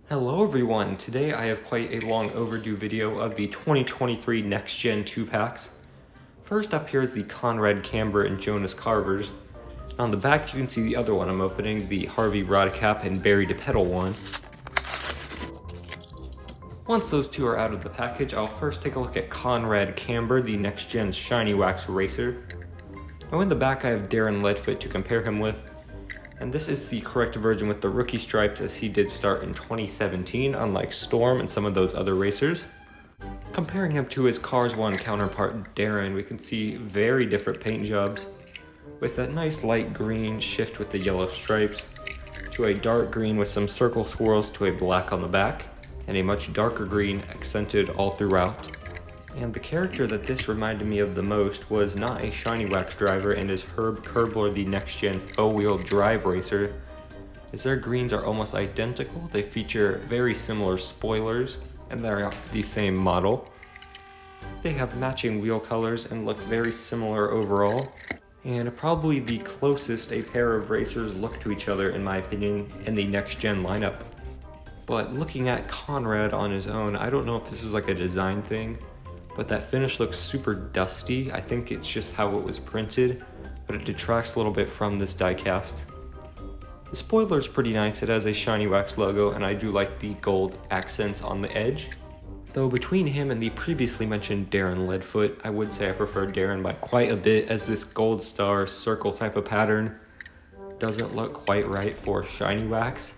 Hello everyone, today I have quite a long overdue video of the 2023 Next Gen 2-packs. First up here is the Conrad Camber and Jonas Carvers. On the back you can see the other one I'm opening, the Harvey Rodcap and DePedal one. Once those two are out of the package, I'll first take a look at Conrad Camber, the Next Gen Shiny Wax Racer. Now in the back I have Darren Leadfoot to compare him with. And this is the correct version with the rookie stripes, as he did start in 2017, unlike Storm and some of those other racers. Comparing him to his Cars 1 counterpart Darren, we can see very different paint jobs, with that nice light green shift with the yellow stripes, to a dark green with some circle swirls to a black on the back, and a much darker green accented all throughout. And the character that this reminded me of the most was not a Shiny Wax driver and is Herb Kerbler, the Next Gen 4-wheel drive racer, as their greens are almost identical. They feature very similar spoilers and they're the same model. They have matching wheel colors and look very similar overall, and probably the closest a pair of racers look to each other in my opinion in the Next Gen lineup. But looking at Conrad on his own, I don't know if this is like a design thing, but that finish looks super dusty. I think it's just how it was printed, but it detracts a little bit from this diecast. The spoiler is pretty nice. It has a Shiny Wax logo, and I do like the gold accents on the edge. Though between him and the previously mentioned Darren Leadfoot, I would say I prefer Darren by quite a bit, as this gold star circle type of pattern doesn't look quite right for Shiny Wax,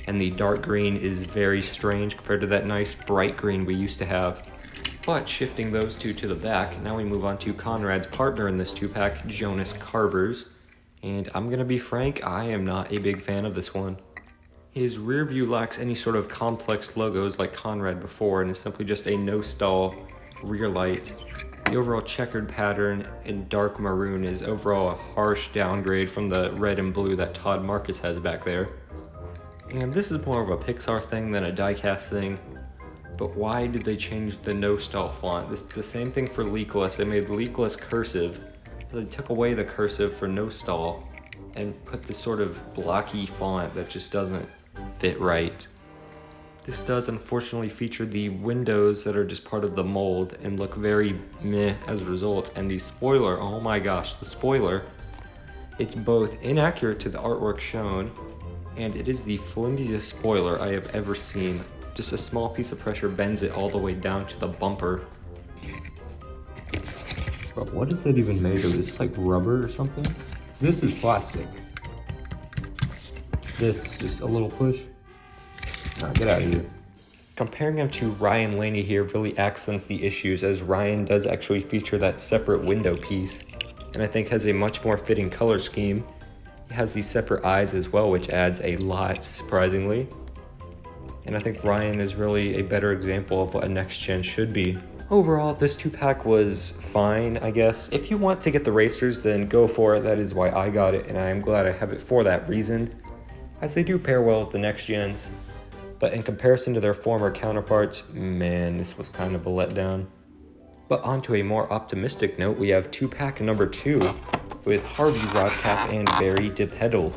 and the dark green is very strange compared to that nice bright green we used to have. But shifting those two to the back, now we move on to Conrad's partner in this 2-pack, Jonas Carvers. And I'm gonna be frank, I am not a big fan of this one. His rear view lacks any sort of complex logos like Conrad before, and is simply just a no-stall rear light. The overall checkered pattern in dark maroon is overall a harsh downgrade from the red and blue that Todd Marcus has back there. And this is more of a Pixar thing than a diecast thing. But why did they change the no-stall font? It's the same thing for leakless. They made leakless cursive. They took away the cursive for no-stall and put this sort of blocky font that just doesn't fit right. This does unfortunately feature the windows that are just part of the mold and look very meh as a result. And the spoiler, oh my gosh, the spoiler, it's both inaccurate to the artwork shown, and it is the flimsiest spoiler I have ever seen. Just a small piece of pressure bends it all the way down to the bumper. But what is that even made of? Is this like rubber or something? This is plastic. This is just a little push. Nah, get out of here. Comparing him to Ryan Laney here really accents the issues, as Ryan does actually feature that separate window piece, and I think has a much more fitting color scheme. He has these separate eyes as well, which adds a lot, surprisingly. And I think Ryan is really a better example of what a Next Gen should be. Overall, this 2-pack was fine, I guess. If you want to get the racers, then go for it. That is why I got it, and I am glad I have it for that reason, as they do pair well with the Next Gens. But in comparison to their former counterparts, man, this was kind of a letdown. But onto a more optimistic note, we have 2-pack number 2 with Harvey Rodcap and DePedal.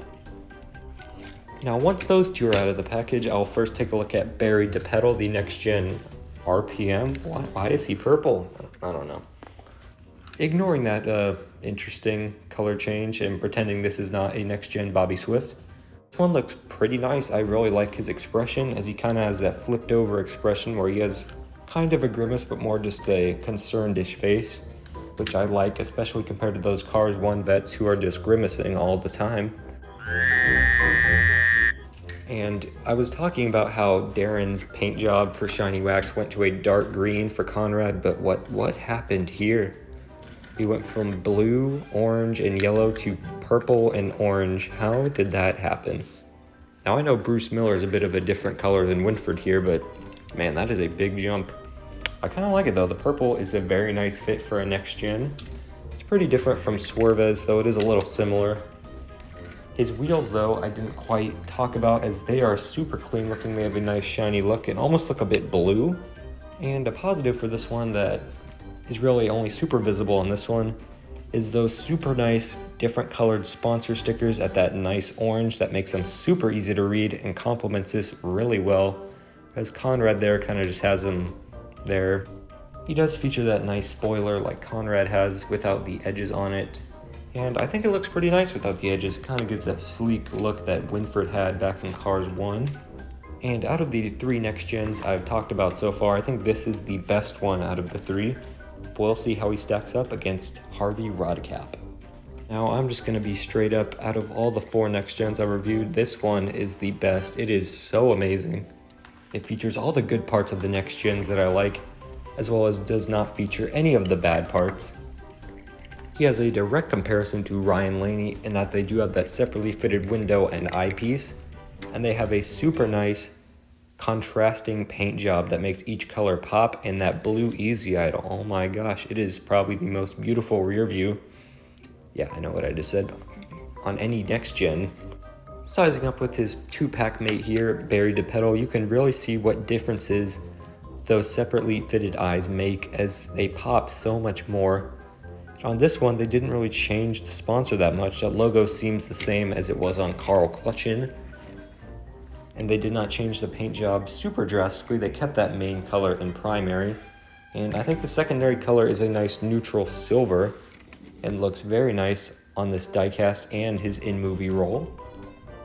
Now once those two are out of the package, I'll first take a look at DePedal, the Next Gen RPM. Why is he purple? I don't know. Ignoring that interesting color change and pretending this is not a Next Gen Bobby Swift, this one looks pretty nice. I really like his expression, as he kind of has that flipped over expression where he has kind of a grimace but more just a concerned-ish face, which I like, especially compared to those Cars 1 vets who are just grimacing all the time. And I was talking about how Darren's paint job for Shiny Wax went to a dark green for Conrad, but what happened here? He went from blue, orange, and yellow to purple and orange. How did that happen? Now I know Bruce Miller is a bit of a different color than Winford here, but man, that is a big jump. I kind of like it though. The purple is a very nice fit for a Next Gen. It's pretty different from Swervez, though it is a little similar. His wheels, though, I didn't quite talk about, as they are super clean looking. They have a nice shiny look and almost look a bit blue. And a positive for this one that is really only super visible on this one is those super nice different colored sponsor stickers at that nice orange that makes them super easy to read and complements this really well as Conrad there kind of just has him there. He does feature that nice spoiler like Conrad has without the edges on it, and I think it looks pretty nice without the edges. It kind of gives that sleek look that Winford had back in Cars 1. And out of the 3 next gens I've talked about so far, I think this is the best one out of the 3. We'll see how he stacks up against Harvey Rodcap. Now I'm just going to be straight up, out of all the 4 next gens I reviewed, this one is the best. It is so amazing. It features all the good parts of the next gens that I like, as well as does not feature any of the bad parts. He has a direct comparison to Ryan Laney in that they do have that separately fitted window and eyepiece, and they have a super nice contrasting paint job that makes each color pop, and that blue Easy Idle, oh my gosh, it is probably the most beautiful rear view. Yeah, I know what I just said. On any next gen. Sizing up with his 2-pack mate here, Barry DePedal, you can really see what differences those separately fitted eyes make as they pop so much more. On this one, they didn't really change the sponsor that much. That logo seems the same as it was on Carl Clutchin. And they did not change the paint job super drastically. They kept that main color in primary. And I think the secondary color is a nice neutral silver and looks very nice on this diecast and his in-movie role.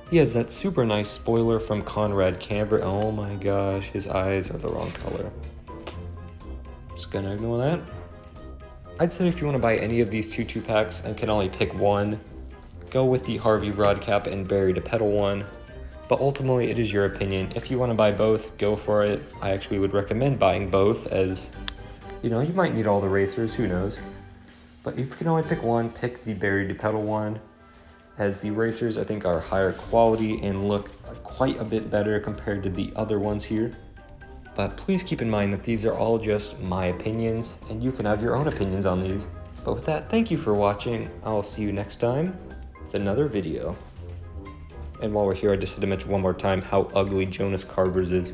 He has that super nice spoiler from Conrad Camber. Oh my gosh, his eyes are the wrong color. Just gonna ignore that. I'd say if you want to buy any of these 2-packs and can only pick one, go with the Harvey Rodcap and Barry DePedal one. But ultimately, it is your opinion. If you want to buy both, go for it. I actually would recommend buying both, as you know, you might need all the racers, who knows. But if you can only pick one, pick the Barry DePedal one, as the racers I think are higher quality and look quite a bit better compared to the other ones here. But please keep in mind that these are all just my opinions, and you can have your own opinions on these. But with that, thank you for watching. I'll see you next time with another video. And while we're here, I just had to mention one more time how ugly Jonas Carvers is.